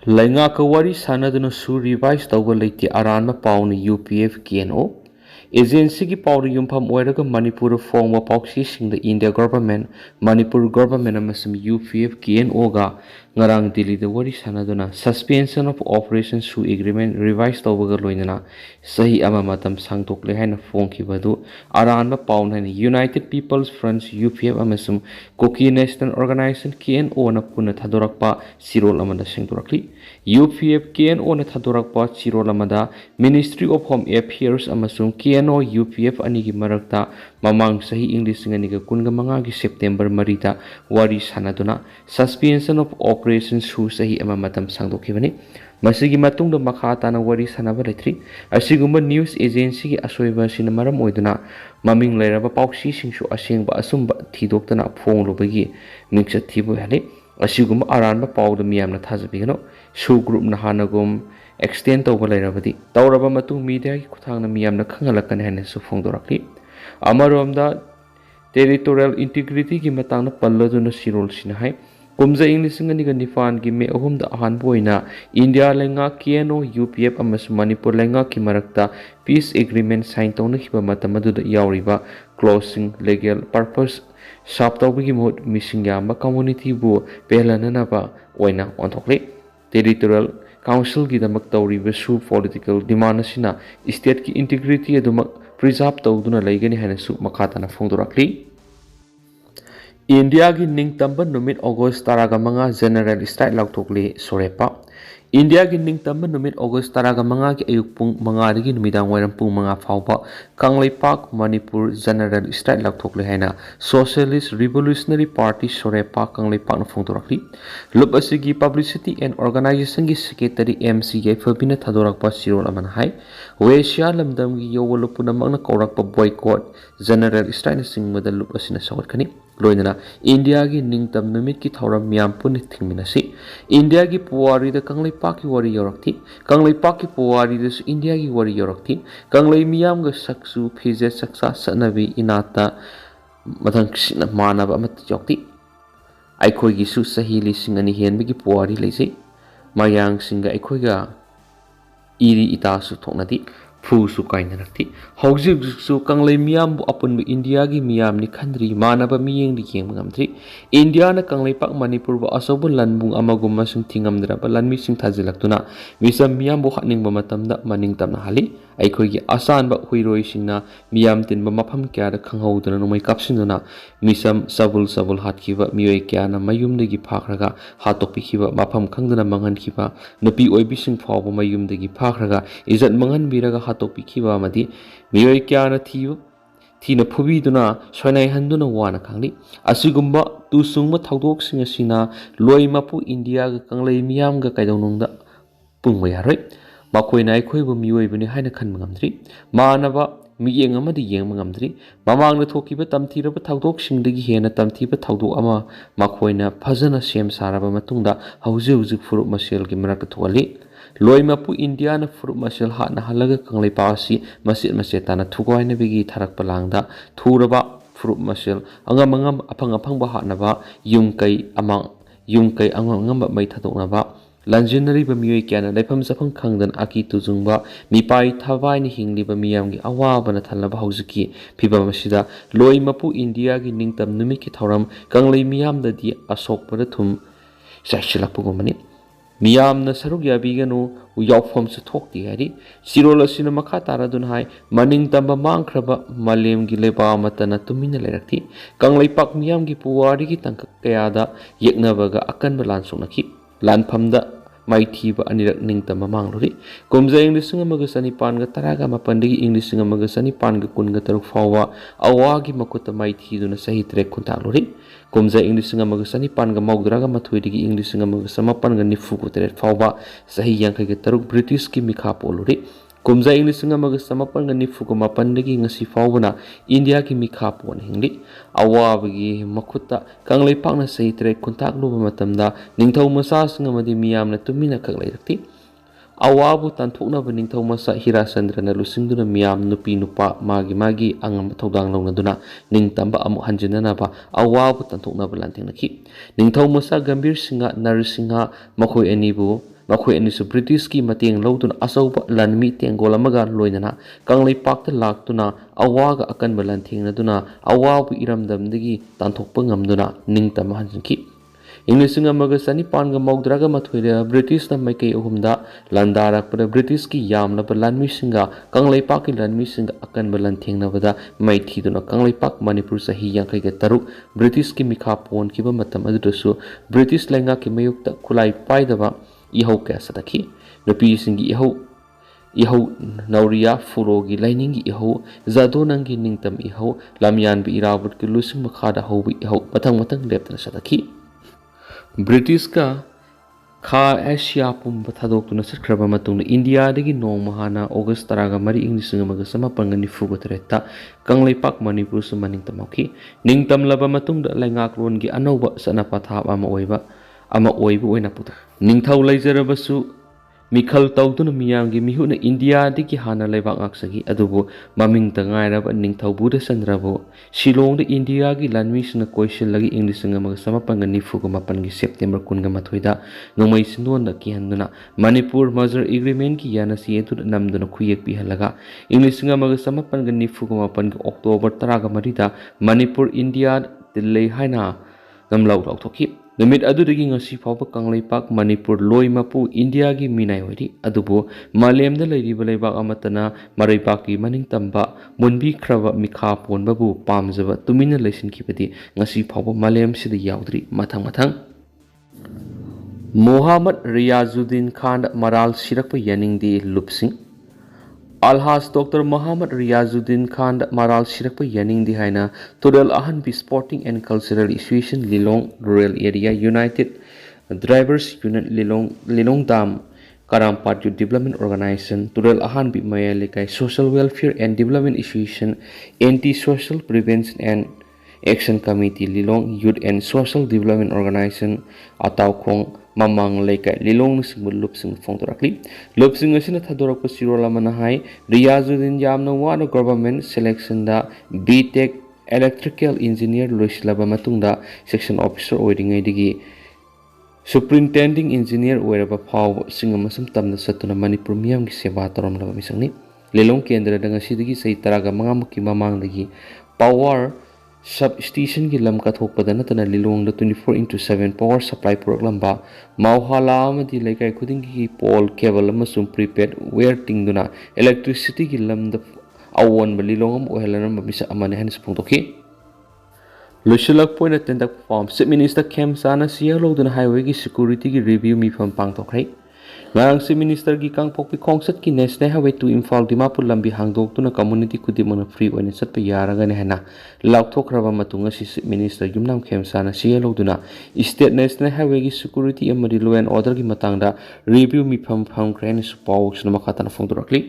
Leingak Wari sanaduna su revise tauba leite Aranba Paoni UPF KNO Agency ki Pauri Yumpham Oiraga Manipur form of Pauxising the India government, Manipur government amasum UPF KNO ga ngarang Delhi the Wari sanaduna suspension of operation su agreement revise tauba loinana sahi amamatam sangtokle haina phone kibadu Aranba Paun haina United People's Front UPF amasum Koki National Organization KNO na puna thadorakpa sirol amanda singturakli UPF KNO na thadorakpa sirol amada Ministry of Home Affairs amasum KNO UPF anigi marakta mamang sahi English nganiga kunga mangagi September marita wari sanaduna suspension of operation su sahi amamatam sangdokibani masigi matungda makhata na wari sanaba letri asigumba news agency gi asoiba sinamaram oiduna maming leiraba pauksi singsu asengba asumba thidoktana phonglobagi mingsa thibu hali asigumba Aranba Paud miyamna thajabigano su group na hanagum extend tauba leirabadi tauraba matung media gi kuthangna miyamna khangalakane hane su phongdorakli amaromda territorial integrity gi matangna palladuna sirol sinahai kumza English nganiga nifan gi me ahumda ahan boina India Leingak KNO UPF amas Manipur Leingak ki marakta peace agreement sign tawna khiba matamadu yauriba closing legal purpose sap tawbigi mod misingyamba community bu pehlana ba oina onthokle territorial council gi damak tawriba su political demand asina state ki integrity adumak preserve tawduna leigani hana su makhatana phongdorakli India ki ningtamba numit August 15 general strike Laothokhre sorepa India ki ningtamba numit August 15 ki ayuk pung manga dagi numidang wairam pung manga fauba Kangleipak Manipur general strike Laothokhre haina Socialist Revolutionary Party sorepa Kangleipak na phongdorakli lup asigi publicity and organization gi secretary MCA Fabina thadorakpa sirol aman hai Wesya lamdam gi yowalupuna magna kaurakpa boycott general strike na singmada lup asina sawatkani loinana India ki ningtam numit ki thauram miyam puni thingminasi India ki puwari da Kangleipak ki wari yorakti Kangleipak ki puwari da India ki wari yorakti Kanglei miyam ga saksu phije saksa sanabi inata mathang sina manaba amat yokti aikhoi gi su sahili singani henbi ki puwari leise mayang singa aikhoi ga iri ita su thoknati fu su kaina rakti hauji su Kanglei miyam bu apun India gi miyam ni khandri manaba miyeng di keng ngamtri India na Kangleipak Manipur ba asobu lanbung amagum masung thingamdra ba lanmi sing thajilaktuna misam miyam bu hatning ba matamda maning tamna hali aikhoi gi asan ba huiroi singna miyam tin ba mapham kya da khanghaudana nomai kapsinuna misam sabul hatkiba miyoi kya na mayum degi phakraga hatokpi khiba mapham khangdana mangan khiba nupi oibi sing phawba mayum degi phakraga izat mangan biraga hatokpi khiba amadi miyoi kya na thina phubiduna soinai handuna wana khangli asigumba tusungma thaudok sing asina loimapu India ga Kanglei miyam ga kaidonungda pungba yaroi makoina aikhoi bu miyoi bani haina khanma ngamdri manaba miyeng amadi yengma ngamdri mamangna thokiba tamthiraba thaudok singdagi hena tamthiba thaudok ama makoina phajana sem saraba matungda hauji furup masel gi marak thwali loimapu India na furup masel ha na halaga Kangleipak si masetana thugoina bigi tharak palangda thuraba furup masel angam apang ba ha na ba yungkai amang ba mai thadokna ba lanjinari ba miyoi kyana laifam safang khangdan aki tujungba mipai thawai ni hingli ba miyam gi awaba na thalaba haujiki phiba masida loimapu India gi ningtam numi ki thoram Kanglei miyam da di asok pada thum saishilapugumani miyam na saruk yabiganu yaufam su thokti hari sirol asina makha taradun hai maning tamba mangkraba malem gi leba matana tumina lerakti Kangleipak miyam gi puwari gi tangka kayada yeknabaga akan balan sunaki lanpamda maithiba anirak ningtama manglori kumza English amaga sanipan ga taraga mapandagi English amaga sanipan ga kun ga taruk fawa awagi makuta maithiduna sahi trek kuntaglori kumza English amaga sanipan ga maugdraga mathuidigi English amaga samapan ga nifu ku tret fawa sahi yangkai ga taruk British ki mikha polori kumza English amaga samapan ga nifu ga mapandagi ngasi fawna India ki mikha pon hingli awabagi makuta Kangleipak na sahi trek kuntaklu matamda ningthau masa singamadi miyam na tumina kakleirakti awabu tanthokna ba ningthau masa Hirasandra na lusingduna miyam nupi nupa magi angam thodang lawnaduna ningtamba amu hanjinana ba awabu tanthokna ba lantengnaki ningthau masa Gambir Singha Narsingha makhoi anibu ꯃꯈꯣꯏ ꯑꯅꯤꯁꯨ ꯕ꯭ꯔꯤꯇꯤꯁꯀꯤ ꯃꯇꯦꯡ ꯂꯧꯗꯨꯅ ꯑꯆꯧꯕ ꯂꯥꯟꯃꯤ ꯇꯦꯡꯒꯣꯜ ꯑꯃꯒ ꯂꯣꯏꯅꯅ ꯀꯪꯂꯩꯄꯥꯛꯇ ꯂꯥꯛꯇꯨꯅ ꯑꯋꯥꯒ ꯑꯀꯟꯕ ꯂꯥꯟꯊꯦꯡꯅꯗꯨꯅ ꯑꯋꯥꯕ ꯏꯔꯝꯗꯝꯗꯒꯤ ꯇꯥꯟꯊꯣꯛꯄ ꯉꯝꯗꯨꯅ ꯅꯤꯡꯇꯝꯕ ꯍꯟꯖꯤꯟꯈꯤ꯫ ꯏꯪ 1992 ꯕ꯭ꯔꯤꯇꯤꯁꯅ ꯃꯥꯏꯀꯩ ꯑꯍꯨꯝꯗ ꯂꯥꯟꯗꯥꯔꯛꯄꯗ ꯕ꯭ꯔꯤꯇꯤꯁꯀꯤ ꯌꯥꯝꯂꯕ ꯂꯥꯟꯃꯤꯁꯤꯡꯒ ꯀꯪꯂꯩꯄꯥꯛꯀꯤ ꯂꯥꯟꯃꯤꯁꯤꯡꯒ ꯑꯀꯟꯕ ꯂꯥꯟꯊꯦꯡꯅꯕꯗ ꯃꯥꯏꯊꯤꯗꯨꯅ ꯀꯪꯂꯩꯄꯥꯛ ꯃꯅꯤꯄꯨꯔ ꯆꯍꯤ 53 ꯕ꯭ꯔꯤꯇꯤꯁꯀꯤ ꯃꯤꯈꯥ ꯄꯣꯟꯈꯤꯕ ꯃꯇꯝ ꯑꯗꯨꯗꯁꯨ ꯕ꯭ꯔꯤꯇꯤꯁ ꯂꯩꯉꯥꯛꯀꯤ ꯃꯥꯌꯣꯛꯇ ꯈꯨꯠꯂꯥꯏ ꯄꯥꯏꯗꯕ ꯏꯍꯧ ꯀꯌꯥ ꯆꯠꯊꯈꯤ꯫ ꯅꯨꯄꯤꯁꯤꯡꯒꯤ ꯏꯍꯧ ꯅꯥꯎꯔꯤꯌꯥ ꯐꯨꯔꯣꯒꯤ ꯂꯥꯏꯅꯤꯡꯒꯤ ꯏꯍꯧ, ꯖꯥꯗꯣꯅꯪꯒꯤ ꯅꯤꯡꯇꯝ ꯏꯍꯧ, ꯂꯝꯌꯥꯟꯕ ꯏꯔꯥꯕꯣꯠꯀꯤ ꯂꯨꯆꯤꯡ ꯃꯈꯥꯗ ꯍꯧꯕ ꯏꯍꯧ ꯃꯊꯪ ꯂꯦꯞꯇꯅ ꯆꯠꯊꯈꯤ꯫ ꯕ꯭ꯔꯤꯇꯤꯁꯀ ꯈꯥ ꯑꯦꯁꯤꯌꯥ ꯄꯨꯝꯕ ꯊꯥꯗꯣꯛꯇꯨꯅ ꯆꯠꯈ꯭ꯔꯕ ꯃꯇꯨꯡꯗ ꯏꯟꯗꯤꯌꯥꯗꯒꯤ ꯅꯣꯡꯃ ꯍꯥꯟꯅ ꯑꯣꯒꯁ 13 ꯏꯪ 1993 ꯀꯪꯂꯩꯄꯥꯛ ꯃꯅꯤꯄꯨꯔꯁꯨ ꯃꯅꯤꯡꯇꯝ ꯍꯧꯈꯤ꯫ ꯅꯤꯡꯇꯝꯂꯕ ꯃꯇꯨꯡꯗ ꯂꯩꯉꯥꯛꯂꯣꯟꯒꯤ ꯑꯅꯧꯕ ꯆꯠꯅ ꯄꯊꯥꯞ ꯑꯃ ꯑꯣꯏꯕ ꯑꯣꯏꯅ ꯄꯨꯊꯣꯛꯈꯤ꯫ ꯅꯤꯡꯊꯧ ꯂꯩꯖꯔꯕꯁꯨ ꯃꯤꯈꯜ ꯇꯧꯗꯨꯅ ꯃꯤꯌꯥꯝꯒꯤ ꯃꯤꯍꯨꯠꯅ ꯏꯟꯗꯤꯌꯥꯗꯒꯤ ꯍꯥꯟꯅ ꯂꯩꯕꯥꯛ ꯉꯥꯛꯆꯈꯤ꯫ ꯑꯗꯨꯕꯨ ꯃꯃꯤꯡꯇ ꯉꯥꯏꯔꯕ ꯅꯤꯡꯊꯧ ꯕꯨꯙꯆꯟꯗ꯭ꯔꯕꯨ ꯁꯤꯂꯣꯡꯗ ꯏꯟꯗꯤꯌꯥꯒꯤ ꯂꯥꯟꯃꯤꯁꯤꯡꯅ ꯀꯣꯏꯁꯤꯜꯂꯒ ꯏꯪ 1994 ꯁꯦꯞꯇꯦꯝꯕꯔ 18 ꯅꯣꯡꯃꯩ ꯆꯤꯟꯗꯣꯟꯗ ꯀꯤꯍꯟꯗꯨꯅ ꯃꯅꯤꯄꯨꯔ ꯃꯔꯖꯔ ꯑꯦꯒ꯭ꯔꯤꯃꯦꯟꯠꯀꯤ ꯌꯥꯅꯆꯦ ꯑꯗꯨꯗ ꯅꯝꯗꯨꯅ ꯈꯨꯌꯦꯛ ꯄꯤꯍꯜꯂꯒ ꯏꯪ 1994 ꯑꯣꯛꯇꯣꯕꯔ 13 ꯃꯅꯤꯄꯨꯔ ꯏꯟꯗꯤꯌꯥꯗ ꯇꯤꯜꯂꯦ ꯍꯥꯏꯅ ꯂꯥꯎꯊꯣꯛꯈꯤ꯫ ꯅꯨꯃꯤꯠ ꯑꯗꯨꯗꯒꯤ ꯉꯁꯤ ꯐꯥꯎꯕ ꯀꯪꯂꯩꯄꯥꯛ ꯃꯅꯤꯄꯨꯔ ꯂꯣꯏ ꯃꯄꯨ ꯏꯟꯗꯤꯌꯥꯒꯤ ꯃꯤꯅꯥꯏ ꯑꯣꯏꯔꯤ꯫ ꯑꯗꯨꯕꯨ ꯃꯥꯂꯦꯝꯗ ꯂꯩꯔꯤꯕ ꯂꯩꯕꯥꯛ ꯑꯃꯠꯇꯅ ꯃꯔꯩꯕꯥꯛꯀꯤ ꯃꯅꯤꯡꯇꯝꯕ ꯃꯨꯟꯕꯤꯈ꯭ꯔꯕ ꯃꯤꯈꯥ ꯄꯣꯟꯕꯕꯨ ꯄꯥꯝꯖꯕ ꯇꯨꯃꯤꯟꯅ ꯂꯩꯁꯤꯟꯈꯤꯕꯗꯤ ꯉꯁꯤ ꯐꯥꯎꯕ ꯃꯥꯂꯦꯝꯁꯤꯗ ꯌꯥꯎꯗ꯭ꯔꯤ꯫ ꯃꯊꯪ ꯃꯣꯍꯝꯃꯗ ꯔꯤꯌꯥꯖꯨꯗꯤꯟ ꯈꯥꯟꯗ ꯃꯔꯥꯜ ꯁꯤꯔꯛꯄ ꯌꯥꯅꯤꯡꯗꯦ ꯂꯨꯞꯁꯤꯡ꯫ ꯑꯜꯍꯥꯖ ꯗꯣꯛꯇꯔ ꯃꯣꯍꯝꯃꯗ ꯔꯤꯌꯥꯖꯨꯗꯤꯟ ꯈꯥꯟꯗ ꯃꯔꯥꯜ ꯁꯤꯔꯛꯄ ꯌꯥꯅꯤꯡꯗꯦ ꯍꯥꯏꯅ ꯇꯨꯔꯦꯜ ꯑꯍꯟꯕꯤ sporting and cultural association Lilong rural area united drivers unit ꯂꯤꯂꯣꯡꯗꯥꯝ ꯀꯔꯥꯝꯄꯥꯠ ꯌꯨꯠ ꯗꯤꯕꯦꯂꯞꯃꯦꯟꯠ ꯑꯣꯔꯒꯅꯥꯏꯖꯦꯁꯟ ꯇꯨꯔꯦꯜ ꯑꯍꯥꯟꯕꯤ ꯃꯌꯥꯏ ꯂꯩꯀꯥꯏ social welfare and development association anti social prevention and action committee Lilong youth and social development organisation ꯑꯇꯥꯎꯈꯣꯡ ꯃꯃꯥꯡ ꯂꯩꯀꯥꯏ ꯂꯤꯂꯣꯡꯅꯆꯤꯡꯕ ꯂꯨꯞꯁꯤꯡ ꯐꯣꯡꯗꯣꯔꯛꯂꯤ꯫ ꯂꯨꯞꯁꯤꯡ ꯑꯁꯤꯅ ꯊꯥꯗꯣꯔꯛꯄ ꯆꯤꯔꯣꯜ ꯑꯃꯅ ꯍꯥꯏ ꯔꯤꯌꯥꯖꯨꯗꯤꯟ ꯌꯥꯝꯅ ꯋꯥꯅ ꯒꯚꯔꯟꯃꯦꯟꯠ ꯁꯦꯂꯦꯛꯁꯟꯗ B.Tech ꯏꯂꯦꯛꯇ꯭ꯔꯤꯀꯦꯜ ꯏꯟꯖꯤꯅꯤꯌꯔ ꯂꯣꯏꯁꯤꯜꯂꯕ ꯃꯇꯨꯡꯗ ꯁꯦꯛꯁꯟ ꯑꯣꯐꯤꯁꯔ ꯑꯣꯏꯔꯤꯉꯩꯗꯒꯤ ꯁꯨꯄ꯭ꯔꯤꯟꯇꯦꯟꯗꯤꯡ ꯏꯟꯖꯤꯅꯤꯌꯔ ꯑꯣꯏꯔꯕ ꯐꯥꯎꯕ ꯆꯤꯡ ꯑꯃꯁꯨꯡ ꯇꯝꯗ ꯆꯠꯇꯨꯅ ꯃꯅꯤꯄꯨꯔ ꯃꯤꯌꯥꯝꯒꯤ ꯁꯦꯕꯥ ꯇꯧꯔꯝꯂꯕ ꯃꯤꯁꯛꯅꯤ꯫ ꯂꯤꯂꯣꯡ ꯀꯦꯟꯗ꯭ꯔꯗ ꯉꯁꯤꯗꯒꯤ ꯆꯍꯤ 15 ꯃꯃꯥꯡꯗꯒꯤ ꯄꯥꯋꯔ ꯁꯕ ꯁ꯭ꯇꯦꯁꯟꯒꯤ ꯂꯝ ꯀꯠꯊꯣꯛꯄꯗ ꯅꯠꯇꯅ ꯂꯤꯂꯣꯡꯗ 24/7 ꯄꯥꯋꯔ ꯁꯄ꯭ꯂꯥꯏ ꯄꯨꯔꯛꯂꯝꯕ ꯃꯥꯎꯍꯥꯂꯥ ꯑꯃꯗꯤ ꯂꯩꯀꯥꯏ ꯈꯨꯗꯤꯡꯒꯤ ꯄꯣꯜ ꯀꯦꯕꯜ ꯑꯃꯁꯨꯡ ꯄ꯭ꯔꯤꯄꯦꯗ ꯋꯦꯌꯔ ꯇꯤꯡꯗꯨꯅ ꯏꯂꯦꯛꯇ꯭ꯔꯤꯁꯤꯇꯤꯒꯤ ꯂꯝꯗ ꯑꯑꯣꯟꯕ ꯂꯤꯂꯣꯡ ꯑꯃ ꯑꯣꯏꯍꯜꯂꯝꯕ ꯃꯤꯁꯛ ꯑꯃꯅꯤ ꯍꯥꯏꯅꯁꯨ ꯐꯣꯡꯗꯣꯛꯈꯤ꯫ ꯂꯣꯏꯁꯤꯜꯂꯛꯄ ꯑꯣꯏꯅ ꯇꯦꯟꯇꯛꯄ ꯄꯥꯎ ꯆꯤꯞ ꯃꯤꯅꯤꯁꯇꯔ ꯈꯦꯝꯆꯥꯟꯗ ꯁꯤꯑꯦ ꯂꯧꯗꯨꯅ ꯍꯥꯏꯋꯦꯒꯤ ꯁꯦꯀ꯭ꯌꯨꯔꯤꯇꯤꯒꯤ ꯔꯤꯚꯤꯌꯨ ꯃꯤꯐꯝ ꯄꯥꯡꯊꯣꯛꯈ꯭ꯔꯦ꯫ ꯉꯔꯥꯡ ꯆꯤꯞ ꯃꯤꯅꯤꯁꯇꯔꯒꯤ ꯀꯥꯡꯄꯣꯛꯄꯤ ꯈꯣꯡꯆꯠꯀꯤ ꯅꯦꯁꯅꯦꯜ ꯍꯥꯏꯋꯦ 2 ꯏꯝꯐꯥꯜ ꯗꯤꯃꯥꯄꯨꯔ ꯂꯝꯕꯤ ꯍꯥꯡꯗꯣꯛꯇꯨꯅ ꯀꯝꯃꯨꯅꯤꯇꯤ ꯈꯨꯗꯤꯡꯃꯛꯅ ꯐ꯭ꯔꯤ ꯑꯣꯏꯅ ꯆꯠꯄ ꯌꯥꯔꯒꯅꯤ ꯍꯥꯏꯅ ꯂꯥꯎꯊꯣꯛꯈ꯭ꯔꯕ ꯃꯇꯨꯡ ꯉꯁꯤ ꯆꯤꯞ ꯃꯤꯅꯤꯁꯇꯔ ꯌꯨꯝꯅꯥꯝ ꯈꯦꯝꯆꯥꯟꯗ ꯁꯤꯑꯦ ꯂꯧꯗꯨꯅ ꯏꯁꯇꯦꯠ ꯅꯦꯁꯅꯦꯜ ꯍꯥꯏꯋꯦꯒꯤ ꯁꯦꯀ꯭ꯌꯨꯔꯤꯇꯤ ꯑꯃꯗꯤ ꯂꯣ ꯑꯦꯟ ꯑꯣꯔꯗꯔꯒꯤ ꯃꯇꯥꯡꯗ ꯔꯤꯚꯤꯌꯨ ꯃꯤꯐꯝ ꯐꯝꯈ꯭ꯔꯦ ꯍꯥꯏꯅꯁꯨ ꯄꯥꯎꯁꯤꯅ ꯃꯈꯥ ꯇꯥꯅ ꯐꯣꯡꯗꯣꯔꯛꯂꯤ꯫